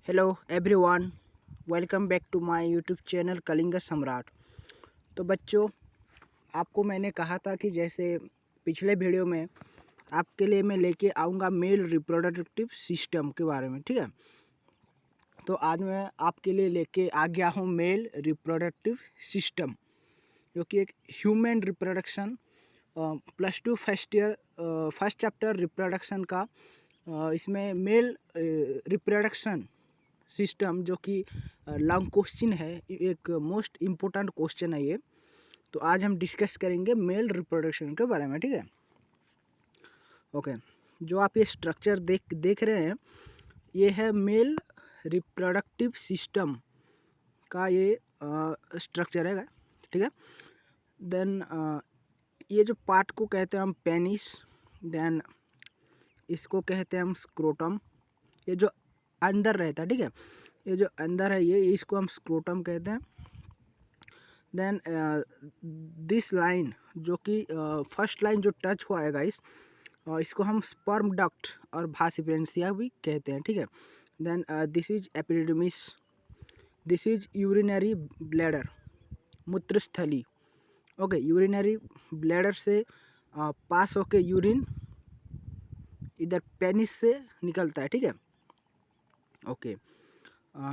Hello everyone, welcome back to my YouTube channel Kaling Samrat. तो बच्चों, आपको मैंने कहा था कि जैसे पिछले वीडियो में आपके लिए मैं लेके आऊँगा मेल रिप्रोडक्टिव सिस्टम के बारे में। ठीक है, तो आज मैं आपके लिए लेके आ गया हूँ मेल रिप्रोडक्टिव सिस्टम, जो कि एक human reproduction +2 first year first chapter reproduction का इसमें मेल रिप्रोडक्शन सिस्टम, जो कि लॉन्ग क्वेश्चन है, एक मोस्ट इम्पोर्टेंट क्वेश्चन है ये। तो आज हम डिस्कस करेंगे मेल रिप्रोडक्शन के बारे में। ठीक है, ओके। जो आप ये स्ट्रक्चर देख रहे हैं, ये है मेल रिप्रोडक्टिव सिस्टम का ये स्ट्रक्चर है। ठीक है, देन ये जो पार्ट को कहते हैं हम पेनिस, देन इसको कहते हैं हम स्क्रोटम। ये जो अंदर रहता है, ठीक है, ये जो अंदर है ये इसको हम स्क्रोटम कहते हैं। देन दिस लाइन, जो कि फर्स्ट लाइन जो टच हुआ है गाइस, इसको हम स्पर्म डक्ट और भासिपेंसिया भी कहते हैं। ठीक है, then this is epididymis, this is urinary bladder, मूत्रस्थली। ओके, यूरिनरी ब्लैडर से पास होके यूरिन इधर पेनिस से निकलता है। ठीक है, okay.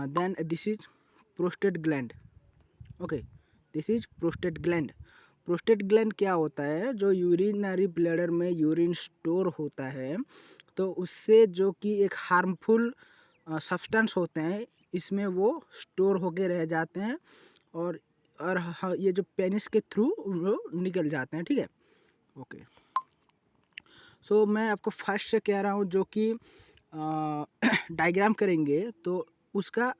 Then this is prostate gland. Okay, this is prostate gland. Prostate gland क्या होता है? जो यूरिनरी ब्लैडर में यूरिन स्टोर होता है, तो उससे जो कि एक हार्मफुल सब्सटेंस होते हैं, इसमें वो स्टोर होके रह जाते हैं और ये जो पेनिस के थ्रू वो निकल जाते हैं। ठीक है, ओके। सो मैं आपको फर्स्ट से कह रहा हूँ, जो कि डायग्राम करेंगे तो उसका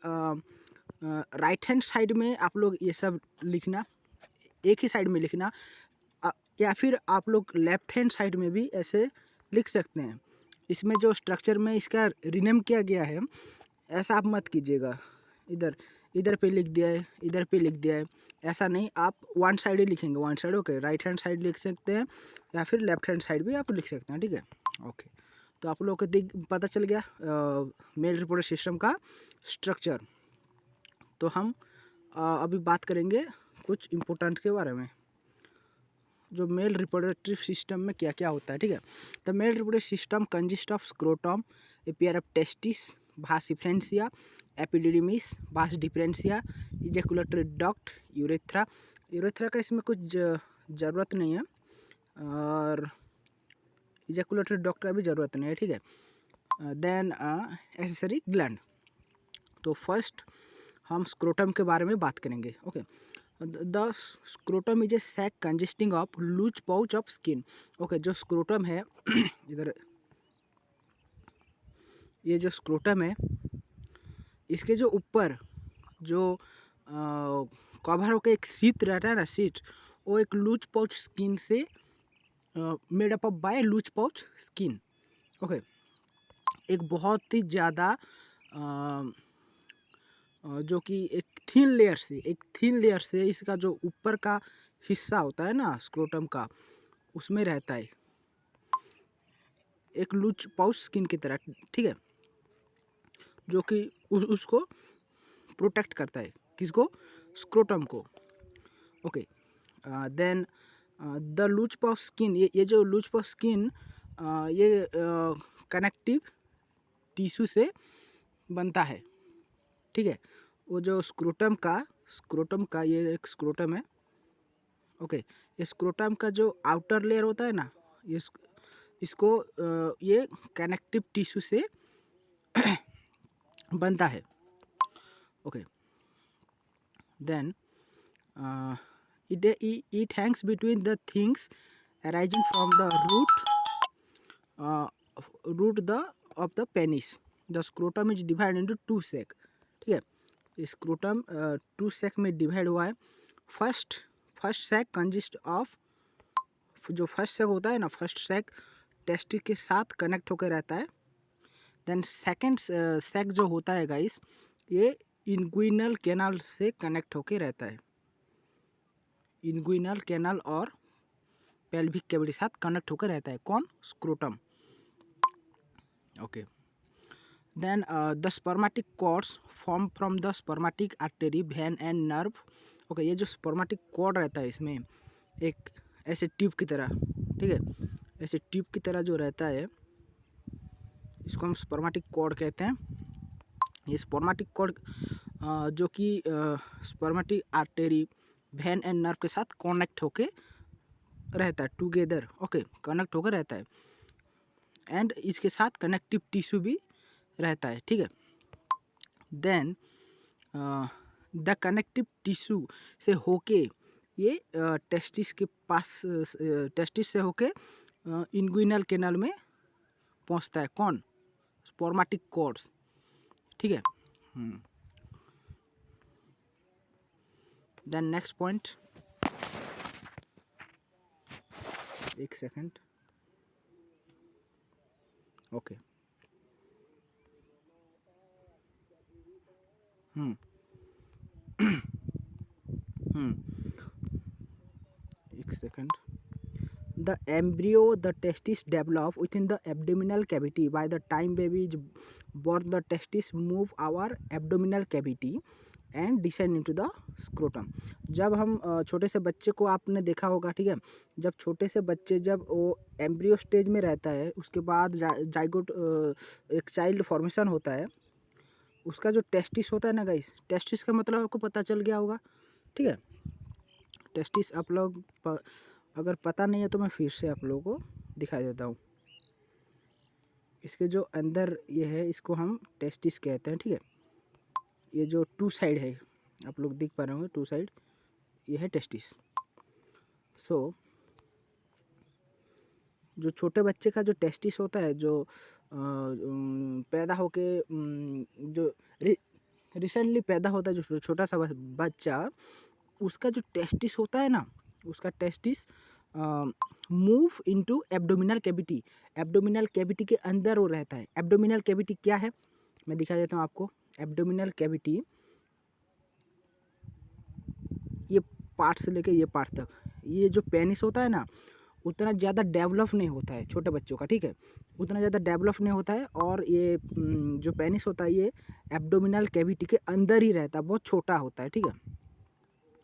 राइट हैंड साइड में आप लोग ये सब लिखना, एक ही साइड में लिखना, या फिर आप लोग लेफ्ट हैंड साइड में भी ऐसे लिख सकते हैं। इसमें जो स्ट्रक्चर में इसका रीनेम किया गया है, ऐसा आप मत कीजिएगा, इधर इधर पे लिख दिया है, इधर पे लिख दिया है, ऐसा नहीं। आप वन साइड ही लिखेंगे, one side. Okay, right hand side लिख सकते हैं या फिर लेफ्ट हैंड साइड भी आप लिख सकते हैं। ठीक है, ओके। तो आप लोग को पता चल गया मेल रिप्रोडक्टिव सिस्टम का स्ट्रक्चर। तो हम अभी बात करेंगे कुछ इम्पोर्टेंट के बारे में, जो मेल रिप्रोडक्टिव सिस्टम में क्या क्या होता है। ठीक है, the mail reproductive system consist of scrotum, A pair of testis, Bhasa differentia, epididymis, Bhasa differentia, ejaculatory duct, urethra. Urethra का इसमें कुछ ज़रूरत नहीं है, और इजैकुलेटरी डक्ट का भी ज़रूरत नहीं है। ठीक है, देन एक्सेसरी ग्लैंड। तो फर्स्ट हम स्क्रोटम के बारे में बात करेंगे। Okay, the scrotum is a sac consisting of loose pouch of skin. Okay, जो स्क्रोटम है इधर, ये जो स्क्रोटम है, इसके जो ऊपर जो कवर होकर एक सीट रहता है ना, सीट, वो एक लूज पाउच स्किन से made up by loose pouch skin. Okay, एक बहुत ही ज़्यादा जो कि एक थिन लेयर से इसका जो ऊपर का हिस्सा होता है ना स्क्रोटम का, उसमें रहता है एक लूज पाउच स्किन की तरह। ठीक है, जो कि उसको प्रोटेक्ट करता है, किसको? स्क्रोटम को। Okay, then the loose pouch skin, ये जो लूज पाउच स्किन ये कनेक्टिव टिश्यू से बनता है। ठीक है, वो जो स्क्रोटम का ये एक स्क्रोटम है। ओके, ये स्क्रोटम का जो आउटर लेयर होता है ना, ये इसको ये कनेक्टिव टिश्यू से बनता है। Okay, then it hangs between the things arising from the root of the penis. The scrotum is divided into two sac. ठीक है, स्क्रोटम टू सैक में डिवाइड हुआ है। फर्स्ट सैक कंजिस्ट ऑफ, जो first sac होता है ना, first sac testis के साथ कनेक्ट होकर रहता है। देन सेकंड सैक जो होता है गाइस, ये इंग्विनल कैनाल से कनेक्ट होकर रहता है। इंग्विनल कैनाल और पेल्विक कैविटी साथ कनेक्ट होकर रहता है। कौन? Scrotum. Okay, then the spermatic cords form from the spermatic artery vein and nerve. Okay, ये जो स्पर्मेटिक कॉर्ड रहता है इसमें एक ऐसे ट्यूब की तरह, ठीक है, ऐसे ट्यूब की तरह जो रहता है इसको हम स्पर्मेटिक कॉर्ड कहते हैं। ये स्पर्मेटिक कॉर्ड जो कि spermatic artery vein and nerve के साथ कनेक्ट होके रहता है, टुगेदर, ओके, कनेक्ट होकर रहता है, एंड इसके साथ कनेक्टिव टिश्यू भी रहता है, ठीक है। देन द कनेक्टिव टिश्यू से होके ये टेस्टिस के पास, टेस्टिस से होके इंग्विनल कैनाल में पहुंचता है। कौन? स्पर्मेटिक कॉर्ड्स, ठीक है। देन नेक्स्ट पॉइंट, एक सेकेंड, ओके। एक second. The embryo, the testis develop within the abdominal cavity. By the time baby is born, the testis move our abdominal cavity and descend into the scrotum. जब हम छोटे से बच्चे को आपने देखा होगा, ठीक है, जब छोटे से बच्चे जब वो एम्ब्रियो स्टेज में रहता है, उसके बाद जाइगोट एक चाइल्ड फॉर्मेशन होता है, उसका जो टेस्टिस होता है ना गाइस, टेस्टिस का मतलब आपको पता चल गया होगा, ठीक है। टेस्टिस आप लोग अगर पता नहीं है तो मैं फिर से आप लोगों को दिखा देता हूँ। इसके जो अंदर ये है इसको हम टेस्टिस कहते हैं, ठीक है। ये जो टू साइड है, आप लोग देख पा रहे होंगे, टू साइड, ये है टेस्टिस। सो जो छोटे बच्चे का जो टेस्टिस होता है, जो पैदा होके जो रिसेंटली पैदा होता है, जो छोटा सा बच्चा, उसका जो टेस्टिस होता है ना, उसका testis move into abdominal cavity. Abdominal cavity के अंदर वो रहता है। एब्डोमिनल कैविटी क्या है, मैं दिखा देता हूँ आपको। एब्डोमिनल कैविटी ये पार्ट से लेके ये पार्ट तक, ये जो पेनिस होता है ना, उतना ज़्यादा डेवलप नहीं होता है छोटे बच्चों का, ठीक है, उतना ज़्यादा डेवलप नहीं होता है। और ये जो पेनिस होता है ये एब्डोमिनल कैविटी के अंदर ही रहता है, बहुत छोटा होता है, ठीक है,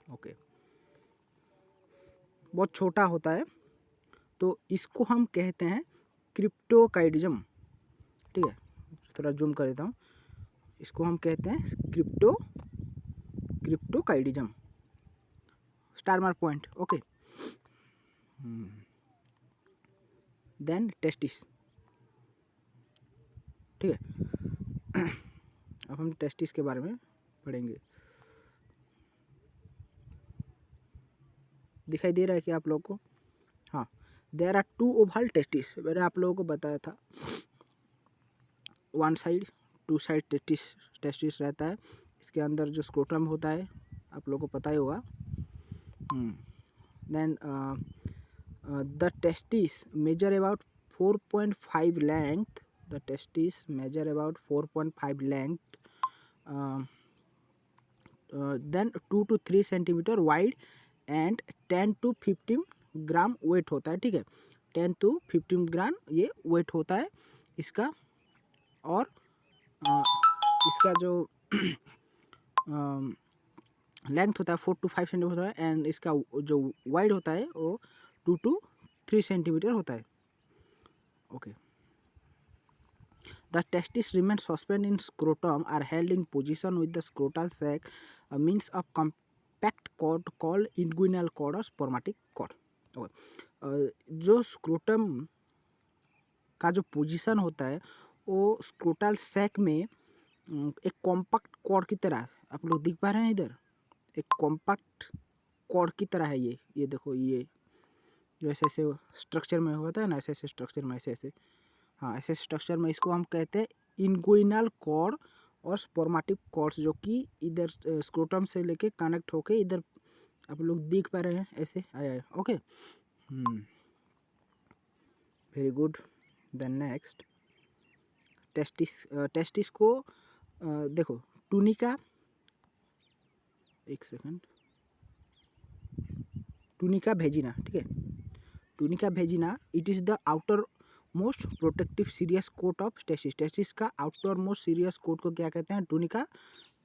ओके, बहुत छोटा होता है। तो इसको हम कहते हैं क्रिप्टोकाइडिज्म, ठीक है, थोड़ा जूम कर देता हूँ। इसको हम कहते हैं cryptorchidism, star mark point, okay. Then testis, ठीक है। अब हम टेस्टिस के बारे में पढ़ेंगे। दिखाई दे रहा है क्या आप लोग को? हाँ, there are two oval testis, मैंने आप लोगों को बताया था, one side, two side testis रहता है। इसके अंदर जो स्क्रोटम होता है आप लोगों को पता ही होगा। Then the testis measure about 4.5 length, the testis measure about 4.5 length, then 2 to 3 centimetre wide and 10 to 15 gram weight होता है, ठीक है, 10 to 15 ग्राम ये वेट होता है इसका। और इसका जो लेंथ होता है 4 to 5 सेंटीमीटर होता है, एंड इसका जो वाइड होता है वो 2 to 3 सेंटीमीटर होता है, okay. The testis remain suspended in scrotum, are held in position with the scrotal sac, a means of compact cord called inguinal cord or spermatic cord. Okay. जो scrotum का जो position होता है वो scrotal sac में एक compact cord की तरह, आप लोग देख पा रहे हैं इधर, एक कॉम्पैक्ट कॉर्ड की तरह है ये देखो, ये जो ऐसे ऐसे स्ट्रक्चर में होता है ना, ऐसे ऐसे स्ट्रक्चर में, ऐसे ऐसे, हाँ, ऐसे स्ट्रक्चर में, इसको हम कहते हैं इनगुइनल कॉर्ड और स्पर्मेटिक कॉर्ड्स, जो कि इधर स्क्रोटम से लेके कनेक्ट होके इधर आप लोग देख पा रहे हैं, ऐसे आया है, okay. Very good. Then next testis को देखो, टूनिका, एक सेकंड, टूनिका वेजिना, ठीक है, tunica vagina, it is the outermost protective serious coat of testis. Testis का आउटर मोस्ट सीरियस कोट को क्या कहते हैं? Tunica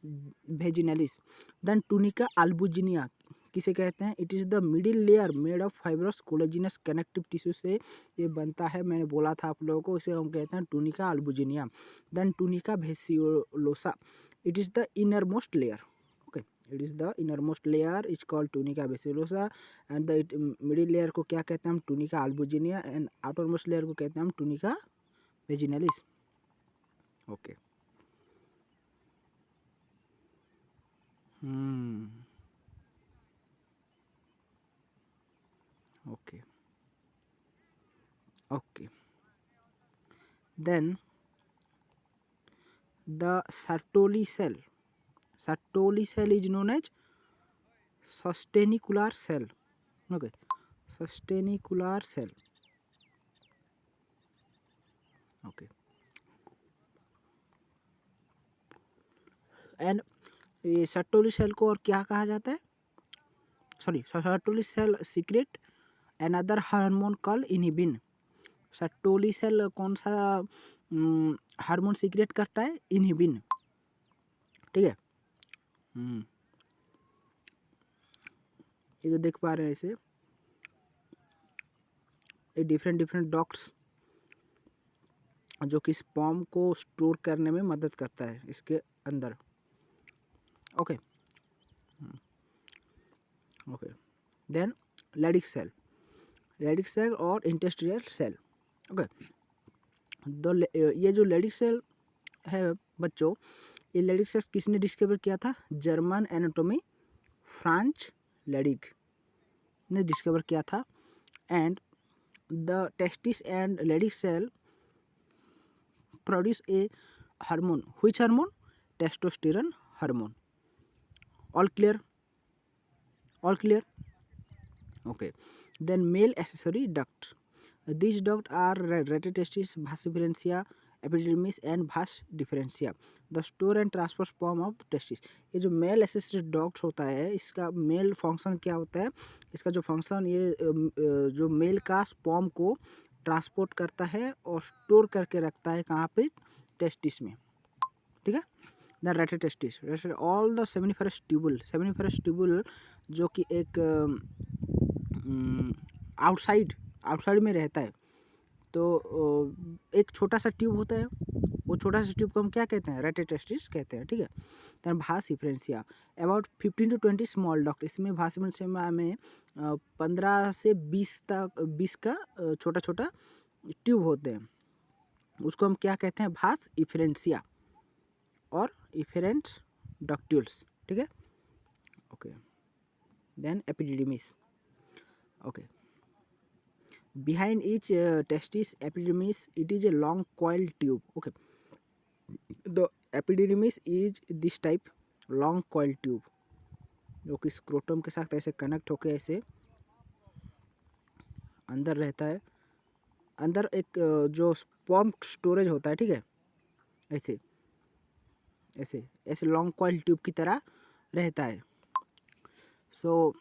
vaginalis. Then tunica albuginea किसे कहते हैं? It is the middle layer made of fibrous collagenous connective tissue से ये बनता है। मैंने बोला था आप लोगों को, इसे हम कहते हैं tunica albuginea. Then tunica vasculosa, it is the innermost layer. Okay, it is the innermost layer is called tunica vasculosa and the middle layer को क्या कहते हैं हम? Tunica albuginea and outermost layer को कहते हैं हम tunica vaginalis. Okay okay okay then the Sertoli cell. Sertoli cell is known as sustenicular cell. Okay, sustenicular cell. Okay, and ये सर्टोली सेल को और क्या कहा जाता है? Sorry, Sertoli cell secrete another hormone called inhibin. Sertoli cell कौन सा hormone secrete करता है? इनहिबिन। ठीक है, ये जो देख पा रहे हैं इसे, ये डिफरेंट डॉक्ट्स जो कि स्पर्म को स्टोर करने में मदद करता है इसके अंदर। Okay okay then Leydig cell और इंटेस्टिशियल सेल। ओके, ये जो लेडिक सेल है बच्चों, ये लेडिक सेल किसने डिस्कवर किया था? जर्मन एनाटॉमी फ्रांच लेडिक ने डिस्कवर किया था। And the testis and Leydig cell produce a hormone, which hormone? Testosterone hormone. All clear? All clear? Okay, then male accessory duct. These ducts are retrotestis, vas differentia, epidermis and vas differentia. The store and transfer sperm of testis. ये जो male accessory duct होता है, इसका mail function क्या होता है? इसका जो फंक्शन, ये जो मेल का स्पर्म को ट्रांसपोर्ट करता है और स्टोर करके रखता है कहाँ पे? टेस्टिस में। ठीक है, the rete testis. All the seminiferous tubule जो कि एक आउटसाइड में रहता है, तो एक छोटा सा ट्यूब होता है, वो छोटा सा ट्यूब को हम क्या कहते हैं? रेट्रोटेस्टिस कहते हैं। ठीक है, then vas deferentia about 15 to 20 small duct. इसमें भास डिफरेंशिया में 15 से 20 का छोटा छोटा ट्यूब होते हैं, उसको हम क्या कहते हैं? भास इफरेंशिया और इफेरेंस डक्ट्यूल्स। ठीक है, okay then epididymis. Okay, behind each testis epidermis, it is a long coiled tube. Okay, the epidermis is this type long coiled tube जो कि स्क्रोटम के साथ ऐसे कनेक्ट होके ऐसे अंदर रहता है। अंदर एक जो स्पर्म स्टोरेज होता है, ठीक है, ऐसे ऐसे ऐसे लॉन्ग कॉइल ट्यूब की तरह रहता है। सो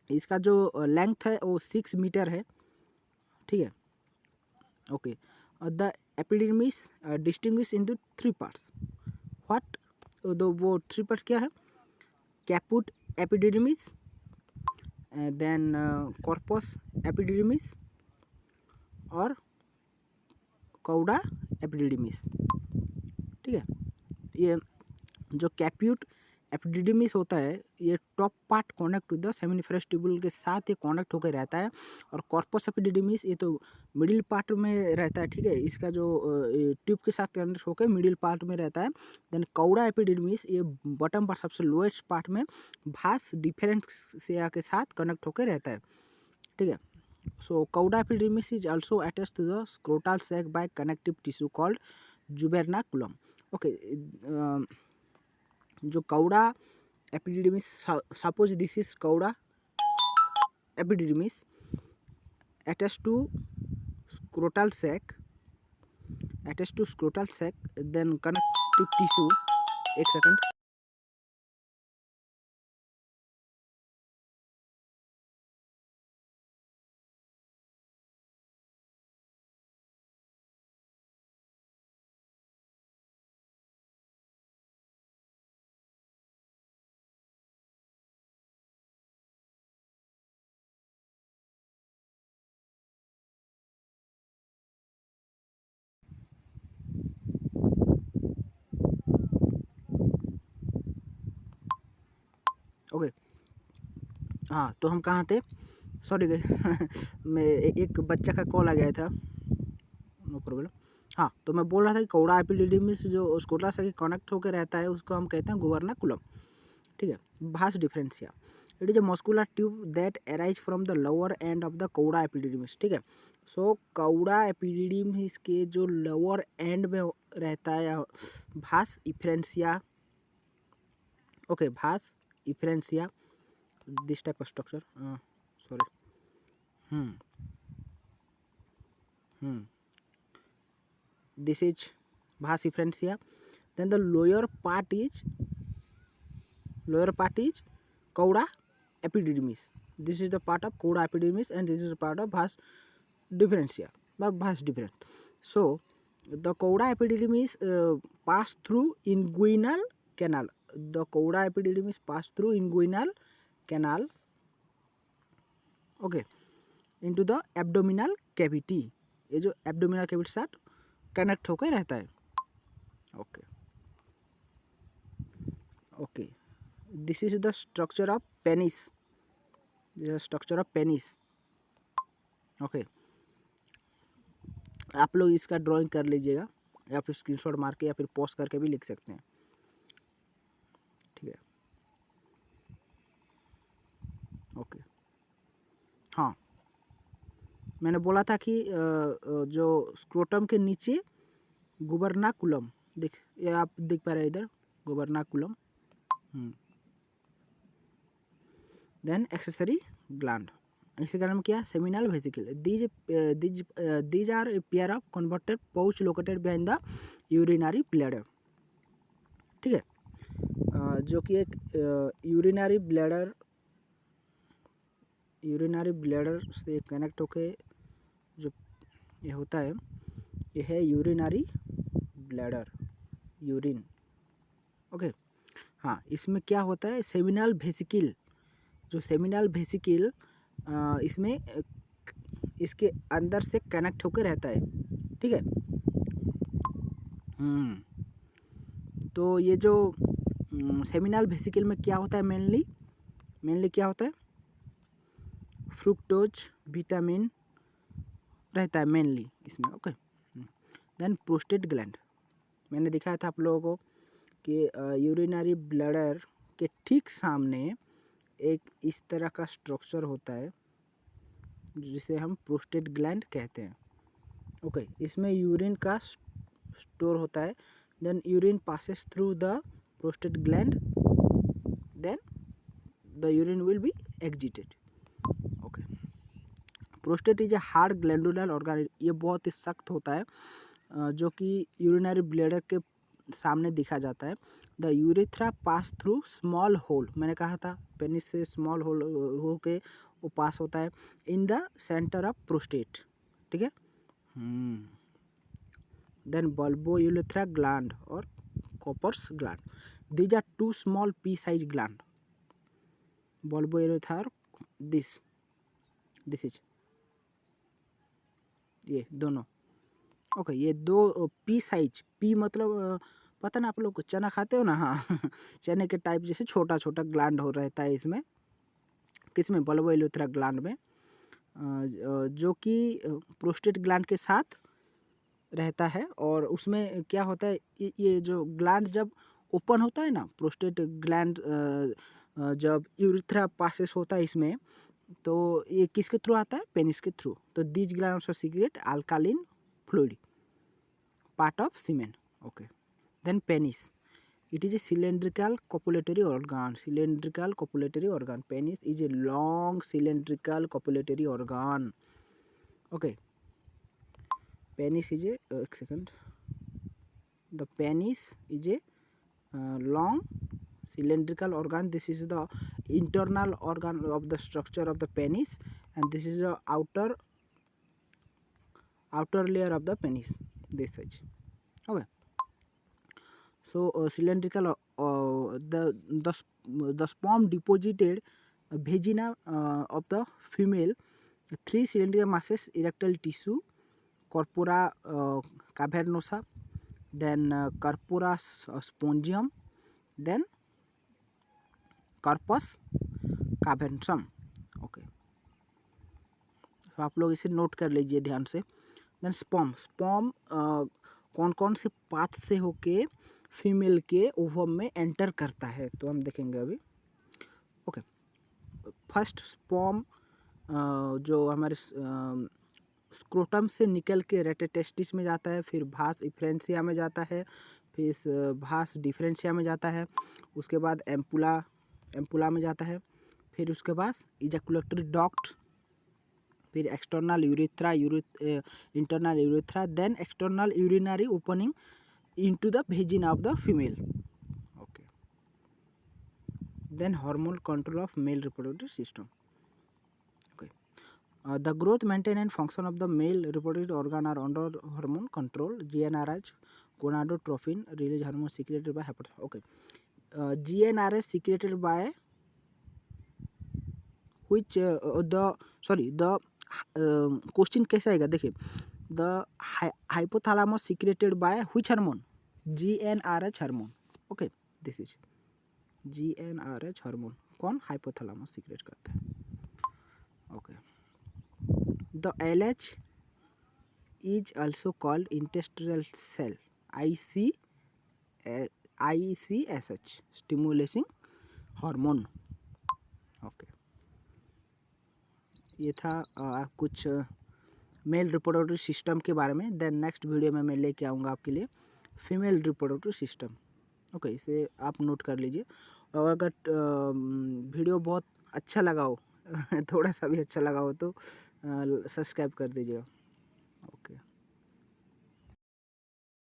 इसका जो लेंथ है वो 6 मीटर है। ठीक है, okay, the epidermis distinguish into 3 parts. What? वो 3 पार्ट क्या है? Caput epidermis, then corpus epidermis और कौडा एपिडर्मिस। ठीक है, ये जो कैप्यूट एपिडिडमिस होता है, ये top part connect to the seminiferous tubule के साथ ये कनेक्ट होकर रहता है। और कॉर्पस एपिडिडमिस ये तो मिडिल पार्ट में रहता है। ठीक है, इसका जो ट्यूब के साथ कनेक्ट होकर मिडिल पार्ट में रहता है। देन कौड़ा एपिडिडमिस ये बॉटम पार्ट, सबसे लोएस्ट पार्ट में भास डिफरेंशिया के साथ कनेक्ट होकर रहता है। ठीक है, so cauda epididymis is also attach to the scrotal sac by connective tissue called gubernaculum. Okay, जो cauda epididymis, suppose this is cauda epididymis attached to scrotal sac, then connective tissue। एक second. Okay, हाँ तो हम कहाँ थे, sorry मैं एक बच्चा का कॉल आ गया था, नो प्रॉब्लम। हाँ तो मैं बोल रहा था कि कौड़ा एपिडिडिमिस जो स्क्रोटा से कनेक्ट होकर रहता है उसको हम कहते हैं गुबर्नाकुलम। ठीक है, vas deferentia, it is a muscular tube that arise from the lower end of the cauda epididymis. ठीक है, सो कौड़ा एपिडिडिमिस के जो लोअर एंड में रहता है vas efferentia. Okay, vas efferentia, this type of structure, sorry, this is vas efferentia. Then the lower part is cauda epididymis. This is the part of cauda epididymis and this is the part of vas differentia, but vas different. So the cauda epididymis pass through inguinal canal. The cauda epididymis pass through inguinal canal, okay, into the abdominal cavity. ये जो abdominal cavity साथ connect होकर रहता है। Okay okay, this is the structure of penis, structure of penis. Okay, आप लोग इसका drawing कर लीजिएगा या फिर स्क्रीनशॉट मार के या फिर पोस्ट करके भी लिख सकते हैं। ठीक है, ओके, हाँ मैंने बोला था कि जो स्क्रोटम के नीचे गुबर्नाकुलम, देख ये आप देख पा रहे हैं इधर गुबर्नाकुलम, देन एक्सेसरी ग्लैंड, इसी कारण में क्या seminal vesicle, these are a pair of converted pouch located behind the urinary bladder. ठीक है, जो कि एक यूरिनरी ब्लैडर से कनेक्ट होके जो ये होता है, ये है यूरिनरी ब्लैडर, यूरिन। ओके, हाँ इसमें क्या होता है, सेमिनल वेसिकल, जो सेमिनल वेसिकल इसमें इसके अंदर से कनेक्ट होकर रहता है। ठीक है, तो ये जो सेमिनल वेसिकल में क्या होता है, मेनली क्या होता है, फ्रुक्टोज विटामिन रहता है मेनली इसमें। ओके, देन प्रोस्टेट ग्लैंड, मैंने दिखाया था आप लोगों को कि यूरिनरी ब्लैडर के ठीक सामने एक इस तरह का स्ट्रक्चर होता है जिसे हम प्रोस्टेट ग्लैंड कहते हैं। ओके, इसमें यूरिन का स्टोर होता है, then urine passes through the prostate gland, then the urine will be exited. Okay, prostate is a hard glandular organ, ये बहुत ही सख्त होता है जो कि यूरिनरी ब्लैडर के सामने दिखा जाता है। The urethra pass through small hole, मैंने कहा था पेनिस से स्मॉल होल हो के वो पास होता है in the centre of prostate. ठीक है, देन बल्बो यूरेथ्रा ग्लैंड और Cowper's gland, these are two small pea size gland, bulbo urethra और दिस इज ये दोनों। ओके, ये दो पी साइज, पी मतलब पता ना आप लोग चना खाते हो ना, हाँ चने के टाइप जैसे छोटा छोटा ग्लैंड हो रहता है इसमें, किसमें, बल्बो यूरेथ्रा ग्लैंड में, जो कि प्रोस्टेट ग्लैंड के साथ रहता है। और उसमें क्या होता है, ये जो ग्लैंड जब ओपन होता है ना, प्रोस्टेट ग्लैंड जब यूरेथ्रा पासेस होता है इसमें, तो ये किसके थ्रू आता है, पेनिस के थ्रू। तो this gland also secret अल्कालिन fluid, part of semen. Okay, then penis, it is a cylindrical copulatory organ. Penis is a long cylindrical copulatory organ. Okay, penis is a the penis is a long cylindrical organ. This is the internal organ of the structure of the penis, and this is the outer layer of the penis, this size. Okay, so cylindrical, the sperm deposited vagina of the female, 3 cylindrical masses, erectile tissue, corpora cavernosa, then corpora spongium, then corpus कावेंट्रम। Okay, तो आप लोग इसे note कर लीजिए ध्यान से। Then sperm, sperm कौन कौन से पाथ से होके फीमेल के ओवम में एंटर करता है, तो हम देखेंगे अभी। ओके, फर्स्ट स्पर्म जो हमारे स्क्रोटम से निकल के रेटेटेस्टिस में जाता है, फिर भास इफ्रेंसिया में जाता है, फिर भास डिफरेंशिया में जाता है, उसके बाद एम्पुला में जाता है, फिर उसके बाद इजैकुलेटरी डक्ट, फिर external urethra, internal urethra, then external urinary opening into the vagina of the female. Okay, then hormone control of male reproductive system. The growth, maintenance and function of the male reproductive organ are under hormone control. GnRH, gonadotropin, release hormone secreted by hypothalamus. Okay, GnRH secreted by which the question कैसा आएगा देखिए, the hypothalamus secreted by which hormone? GnRH hormone. Okay, this is GnRH hormone. कौन? Hypothalamus secret करता है। Okay, The LH is also called intestinal cell, ICSH, stimulating hormone. Okay, ये था कुछ mail reproductive system के बारे में। देन नेक्स्ट वीडियो में मैं लेके आऊँगा आपके लिए फीमेल रिप्रोडक्टिव सिस्टम। ओके, इसे आप नोट कर लीजिए। और अगर वीडियो बहुत अच्छा लगा हो थोड़ा सा भी अच्छा लगा हो तो सब्सक्राइब कर दीजिएगा।